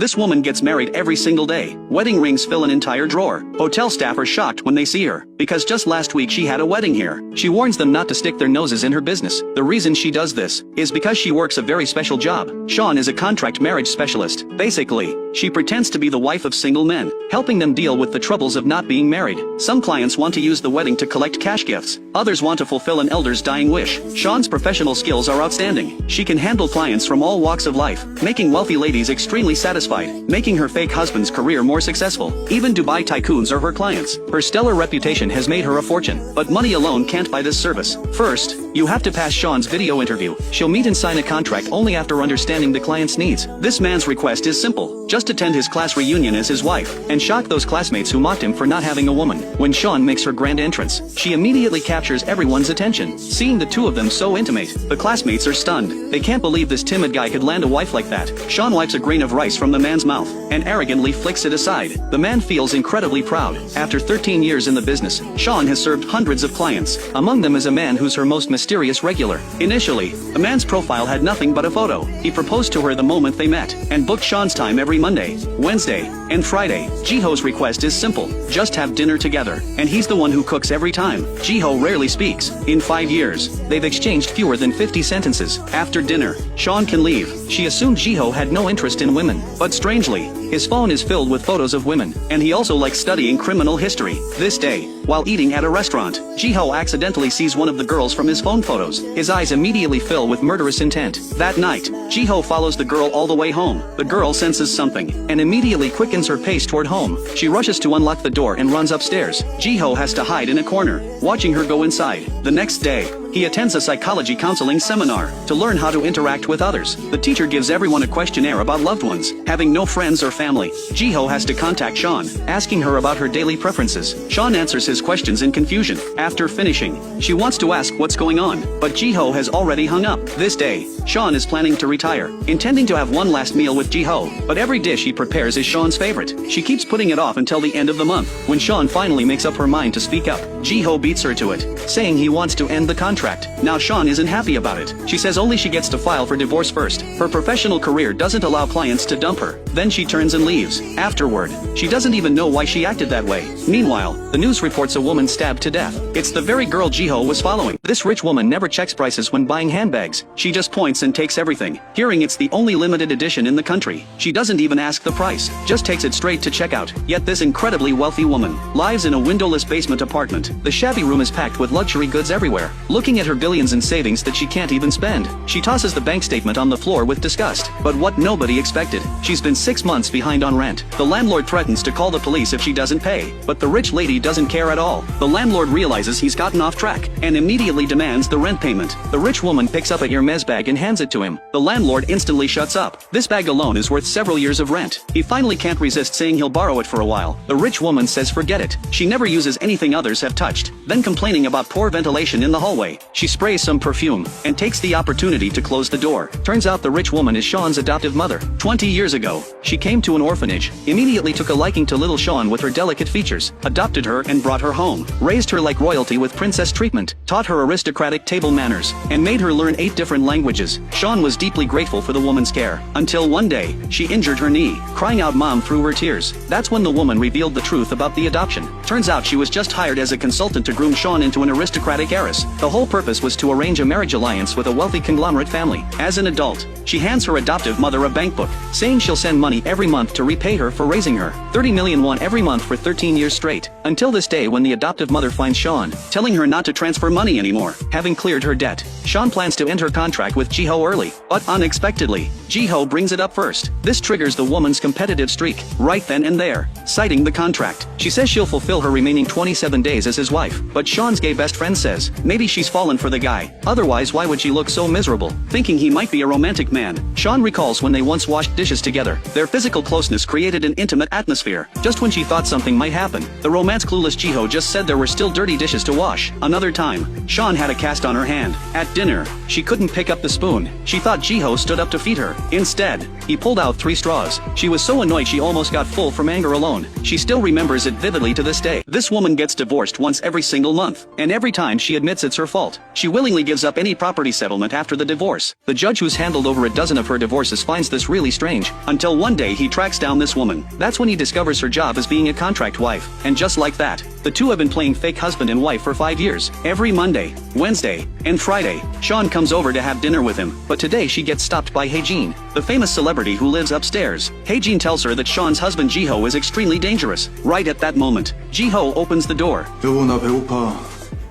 This woman gets married every single day. Wedding rings fill an entire drawer. Hotel staff are shocked when they see her, because just last week she had a wedding here. She warns them not to stick their noses in her business. The reason she does this is because she works a very special job. Sean is a contract marriage specialist. Basically, she pretends to be the wife of single men, helping them deal with the troubles of not being married. Some clients want to use the wedding to collect cash gifts. Others want to fulfill an elder's dying wish. Sean's professional skills are outstanding. She can handle clients from all walks of life, making wealthy ladies extremely satisfied, making her fake husband's career more successful. Even Dubai tycoons are her clients. Her stellar reputation has made her a fortune, but money alone can't buy this service. First, you have to pass Sean's video interview. She'll meet and sign a contract only after understanding the client's needs. This man's request is simple. Just attend his class reunion as his wife, and shock those classmates who mocked him for not having a woman. When Sean makes her grand entrance, she immediately captures everyone's attention. Seeing the two of them so intimate, the classmates are stunned. They can't believe this timid guy could land a wife like that. Sean wipes a grain of rice from the man's mouth, and arrogantly flicks it aside. The man feels incredibly proud. After 13 years in the business, Sean has served hundreds of clients. Among them is a man who's her most mysterious regular. Initially, the man's profile had nothing but a photo. He proposed to her the moment they met, and booked Sean's time every Monday, Wednesday, and Friday. Jiho's request is simple. Just have dinner together, and he's the one who cooks every time. Jiho rarely speaks. In 5 years, they've exchanged fewer than 50 sentences. After dinner, Sean can leave. She assumed Jiho had no interest in women, but strangely, his phone is filled with photos of women, and he also likes studying criminal history. This day, while eating at a restaurant, Jiho accidentally sees one of the girls from his phone photos. His eyes immediately fill with murderous intent. That night, Jiho follows the girl all the way home. The girl senses something, and immediately quickens her pace toward home. She rushes to unlock the door and runs upstairs. Jiho has to hide in a corner, watching her go inside. The next day, he attends a psychology counseling seminar to learn how to interact with others. The teacher gives everyone a questionnaire about loved ones. Having no friends or family, Jiho has to contact Sean, asking her about her daily preferences. Sean answers his questions in confusion. After finishing, she wants to ask what's going on, but Jiho has already hung up. This day, Sean is planning to retire, intending to have one last meal with Jiho, but every dish he prepares is Sean's favorite. She keeps putting it off until the end of the month. When Sean finally makes up her mind to speak up, Jiho beats her to it, saying he wants to end the contract. Now Sean isn't happy about it. She says only she gets to file for divorce first. Her professional career doesn't allow clients to dump her. Then she turns and leaves. Afterward, she doesn't even know why she acted that way. Meanwhile, the news reports a woman stabbed to death. It's the very girl Jiho was following. This rich woman never checks prices when buying handbags. She just points and takes everything. Hearing it's the only limited edition in the country, she doesn't even ask the price, just takes it straight to checkout. Yet this incredibly wealthy woman lives in a windowless basement apartment. The shabby room is packed with luxury goods everywhere. Looking at her billions in savings that she can't even spend, she tosses the bank statement on the floor with disgust. But what nobody expected, she's been 6 months behind on rent. The landlord threatens to call the police if she doesn't pay, but the rich lady doesn't care at all. The landlord realizes he's gotten off track, and immediately demands the rent payment. The rich woman picks up a Hermes bag and hands it to him. The landlord instantly shuts up. This bag alone is worth several years of rent. He finally can't resist saying he'll borrow it for a while. The rich woman says forget it. She never uses anything others have touched. Then complaining about poor ventilation in the hallway, she sprays some perfume, and takes the opportunity to close the door. Turns out the rich woman is Sean's adoptive mother. 20 years ago, she came to an orphanage, immediately took a liking to little Sean with her delicate features, adopted her and brought her home, raised her like royalty with princess treatment, taught her aristocratic table manners, and made her learn 8 different languages. Sean was deeply grateful for the woman's care, until one day, she injured her knee, crying out mom through her tears. That's when the woman revealed the truth about the adoption. Turns out she was just hired as a consultant to groom Sean into an aristocratic heiress. The whole purpose was to arrange a marriage alliance with a wealthy conglomerate family. As an adult, she hands her adoptive mother a bank book, saying she'll send money every month to repay her for raising her. 30 million won every month for 13 years straight, until this day when the adoptive mother finds Sean, telling her not to transfer money anymore. Having cleared her debt, Sean plans to end her contract with Jiho early, but unexpectedly, Jiho brings it up first. This triggers the woman's competitive streak, right then and there, citing the contract. She says she'll fulfill her remaining 27 days as his wife, but Sean's gay best friend says, maybe she's fallen for the guy, otherwise why would she look so miserable? Thinking he might be a romantic man, Sean recalls when they once washed dishes together. Their physical closeness created an intimate atmosphere. Just when she thought something might happen, the romance-clueless Jiho just said there were still dirty dishes to wash. Another time, Sean had a cast on her hand. At dinner, she couldn't pick up the spoon. She thought Jiho stood up to feed her. Instead, he pulled out 3 straws. She was so annoyed she almost got full from anger alone. She still remembers it vividly to this day. This woman gets divorced once every single month, and every time she admits it's her fault. She willingly gives up any property settlement after the divorce. The judge who's handled over a dozen of her divorces finds this really strange, until one day he tracks down this woman. That's when he discovers her job as being a contract wife. And just like that, the two have been playing fake husband and wife for 5 years. Every Monday, Wednesday, and Friday, Sean comes over to have dinner with him. But today she gets stopped by Hae-jin, the famous celebrity who lives upstairs. Hae-jin tells her that Sean's husband Ji-ho is extremely dangerous. Right at that moment, Ji-ho opens the door. 여보, 나 배고파.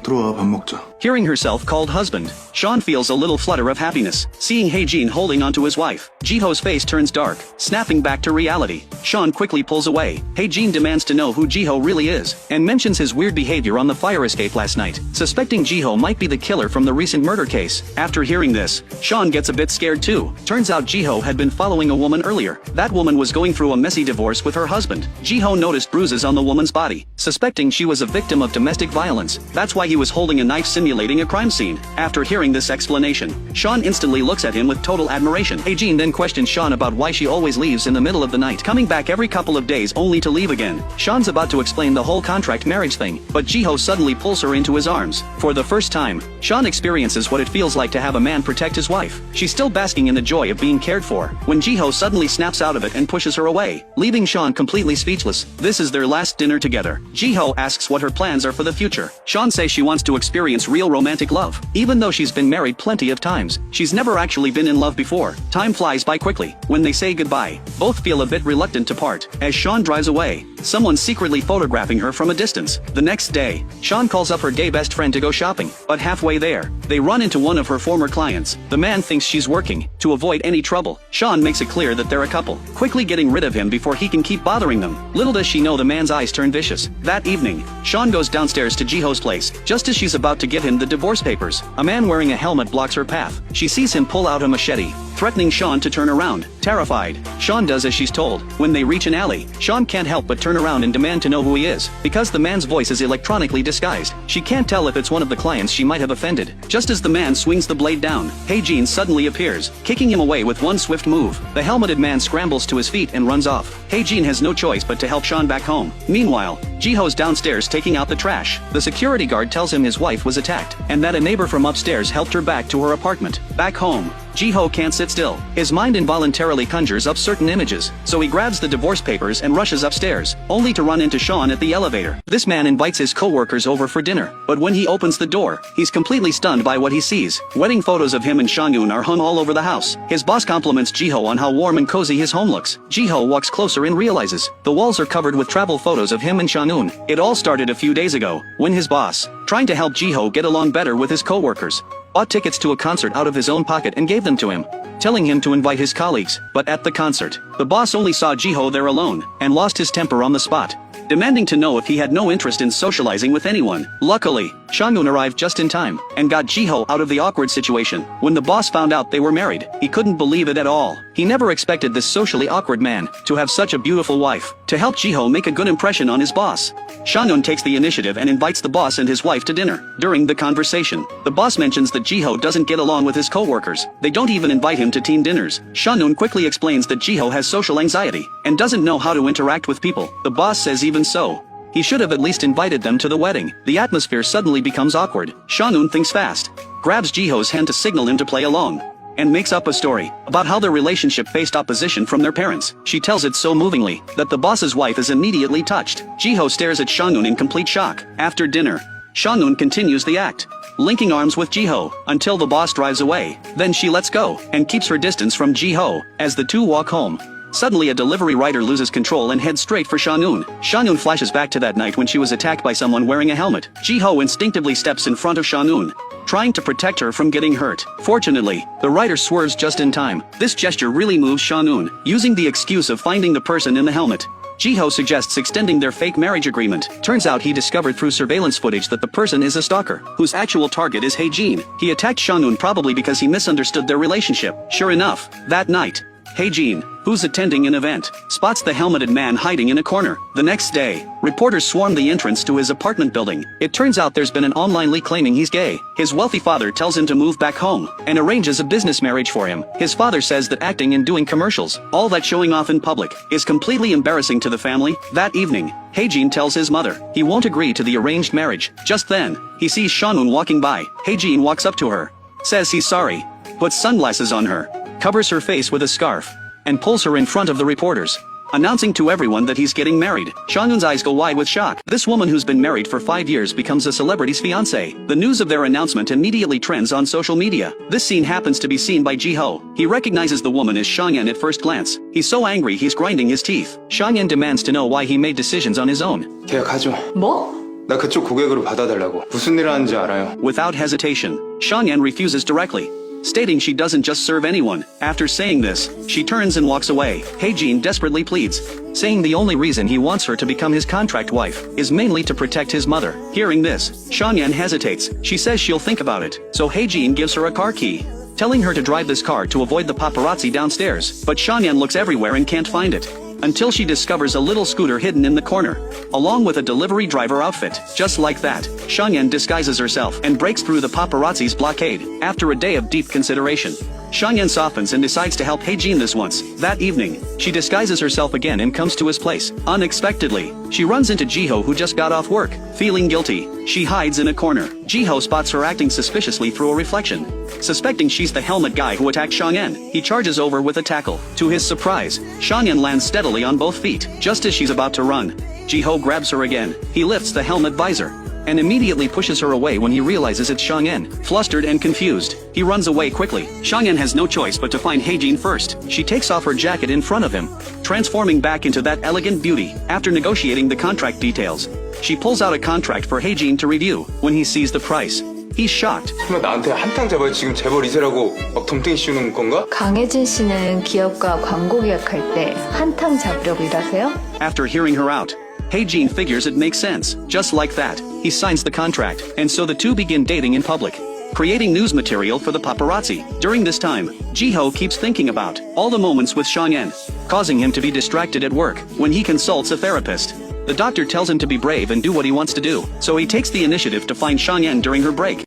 들어와, 밥 먹자. Hearing herself called husband, Sean feels a little flutter of happiness. Seeing Hae-jin holding onto his wife, Ji-ho's face turns dark, snapping back to reality. Sean quickly pulls away. Hae-jin demands to know who Ji-ho really is, and mentions his weird behavior on the fire escape last night, suspecting Ji-ho might be the killer from the recent murder case. After hearing this, Sean gets a bit scared too. Turns out Ji-ho had been following a woman earlier. That woman was going through a messy divorce with her husband. Ji-ho noticed bruises on the woman's body, suspecting she was a victim of domestic violence. That's why he was holding a knife simulating a crime scene. After hearing this explanation, Sean instantly looks at him with total admiration. Hae-jin then questions Sean about why she always leaves in the middle of the night, coming back every couple of days only to leave again. Sean's about to explain the whole contract marriage thing, but Ji-ho suddenly pulls her into his arms. For the first time, Sean experiences what it feels like to have a man protect his wife. She's still basking in the joy of being cared for, when Ji-ho suddenly snaps out of it and pushes her away, leaving Sean completely speechless. This is their last dinner together. Ji-ho asks what her plans are for the future. Sean says she wants to experience real romantic love. Even though she's been married plenty of times, she's never actually been in love before. Time flies by quickly. When they say goodbye, both feel a bit reluctant to part. As Sean drives away, someone's secretly photographing her from a distance. The next day, Sean calls up her gay best friend to go shopping, but halfway there, they run into one of her former clients. The man thinks she's working. To avoid any trouble, Sean makes it clear that they're a couple, quickly getting rid of him before he can keep bothering them. Little does she know the man's eyes turn vicious. That evening, Sean goes downstairs to Ji-ho's place. Just as she's about to give him the divorce papers, a man wearing a helmet blocks her path. She sees him pull out a machete, threatening Sean to turn around. Terrified, Sean does as she's told. When they reach an alley, Sean can't help but turn around and demand to know who he is. Because the man's voice is electronically disguised, she can't tell if it's one of the clients she might have offended. Just as the man swings the blade down, Hae-jin suddenly appears, kicking him away with one swift move. The helmeted man scrambles to his feet and runs off. Hae-jin has no choice but to help Sean back home. Meanwhile, Ji-ho's downstairs taking out the trash. The security guard tells him his wife was attacked, and that a neighbor from upstairs helped her back to her apartment. Back home, Ji-ho can't sit still. His mind involuntarily conjures up certain images, so he grabs the divorce papers and rushes upstairs, only to run into Sean at the elevator. This man invites his co-workers over for dinner, but when he opens the door, he's completely stunned by what he sees. Wedding photos of him and Sang-eun are hung all over the house. His boss compliments Ji-ho on how warm and cozy his home looks. Ji-ho walks closer and realizes the walls are covered with travel photos of him and Sang-eun. It all started a few days ago, when his boss, trying to help Ji-ho get along better with his co-workers, bought tickets to a concert out of his own pocket and gave them to him, telling him to invite his colleagues. But at the concert, the boss only saw Ji-ho there alone, and lost his temper on the spot, demanding to know if he had no interest in socializing with anyone. Luckily, Sang-eun arrived just in time, and got Ji-ho out of the awkward situation. When the boss found out they were married, he couldn't believe it at all. He never expected this socially awkward man to have such a beautiful wife. To help Ji-ho make a good impression on his boss, Sang-eun takes the initiative and invites the boss and his wife to dinner. During the conversation, the boss mentions that Ji-ho doesn't get along with his co-workers. They don't even invite him to team dinners. Sang-eun quickly explains that Ji-ho has social anxiety, and doesn't know how to interact with people. The boss says even so, he should have at least invited them to the wedding. The atmosphere suddenly becomes awkward. Sang-eun thinks fast, grabs Ji-ho's hand to signal him to play along, and makes up a story about how their relationship faced opposition from their parents. She tells it so movingly that the boss's wife is immediately touched. Ji-ho stares at Sang-eun in complete shock. After dinner, Sang-eun continues the act, linking arms with Ji-ho, until the boss drives away. Then she lets go, and keeps her distance from Ji-ho. As the two walk home, suddenly a delivery rider loses control and heads straight for Sang-eun. Sang-eun flashes back to that night when she was attacked by someone wearing a helmet. Ji-ho instinctively steps in front of Sang-eun, trying to protect her from getting hurt. Fortunately, the rider swerves just in time. This gesture really moves Sang-eun. Using the excuse of finding the person in the helmet, Ji-ho suggests extending their fake marriage agreement. Turns out he discovered through surveillance footage that the person is a stalker, whose actual target is Hae-jin. He attacked Sang-eun probably because he misunderstood their relationship. Sure enough, that night, Hae-jin, who's attending an event, spots the helmeted man hiding in a corner. The next day, reporters swarm the entrance to his apartment building. It turns out there's been an online leak claiming he's gay. His wealthy father tells him to move back home, and arranges a business marriage for him. His father says that acting and doing commercials, all that showing off in public, is completely embarrassing to the family. That evening, Hae-jin tells his mother he won't agree to the arranged marriage. Just then, he sees Sang-eun walking by. Hae-jin walks up to her, says he's sorry, puts sunglasses on her, covers her face with a scarf, and pulls her in front of the reporters, announcing to everyone that he's getting married. Seongyun's eyes go wide with shock. This woman who's been married for 5 years becomes a celebrity's fiancé. The news of their announcement immediately trends on social media. This scene happens to be seen by Ji-ho. He recognizes the woman as Seongyeon at first glance. He's so angry he's grinding his teeth. Seongyeon demands to know why he made decisions on his own. 계약하죠. 뭐? 나 그쪽 고객으로 받아달라고. 무슨 일 하는지 알아요. Without hesitation, Seongyeon refuses directly, stating she doesn't just serve anyone. After saying this, she turns and walks away. Hae-jin desperately pleads, saying the only reason he wants her to become his contract wife is mainly to protect his mother. Hearing this, Seongyeon hesitates. She says she'll think about it, so Hae-jin gives her a car key, telling her to drive this car to avoid the paparazzi downstairs. But Seongyeon looks everywhere and can't find it, until she discovers a little scooter hidden in the corner, along with a delivery driver outfit. Just like that, Seongyeon disguises herself and breaks through the paparazzi's blockade. After a day of deep consideration, Seongyeon softens and decides to help Hae-jin this once. That evening, she disguises herself again and comes to his place. Unexpectedly, she runs into Ji-ho, who just got off work. Feeling guilty, she hides in a corner. Ji-ho spots her acting suspiciously through a reflection. Suspecting she's the helmet guy who attacked Seongyeon, he charges over with a tackle. To his surprise, Seongyeon lands steadily on both feet. Just as she's about to run, Ji-ho grabs her again. He lifts the helmet visor and immediately pushes her away when he realizes it's Seongyeon. Flustered and confused, he runs away quickly. Seongyeon has no choice but to find Hae-jin first. She takes off her jacket in front of him, transforming back into that elegant beauty. After negotiating the contract details, she pulls out a contract for Hae-jin to review. When he sees the price, he's shocked. 설마 나한테 한탕 잡아요? 지금 재벌 이세라고 막 덤탱이 씌우는 건가? 강혜진 씨는 기업과 광고 계약할 때 한탕 잡으려고 일하세요? After hearing her out, Hae-jin figures it makes sense. Just like that, he signs the contract, and so the two begin dating in public, creating news material for the paparazzi. During this time, Ji-ho keeps thinking about all the moments with Seongyeon, causing him to be distracted at work. When he consults a therapist, the doctor tells him to be brave and do what he wants to do, so he takes the initiative to find Seongyeon during her break.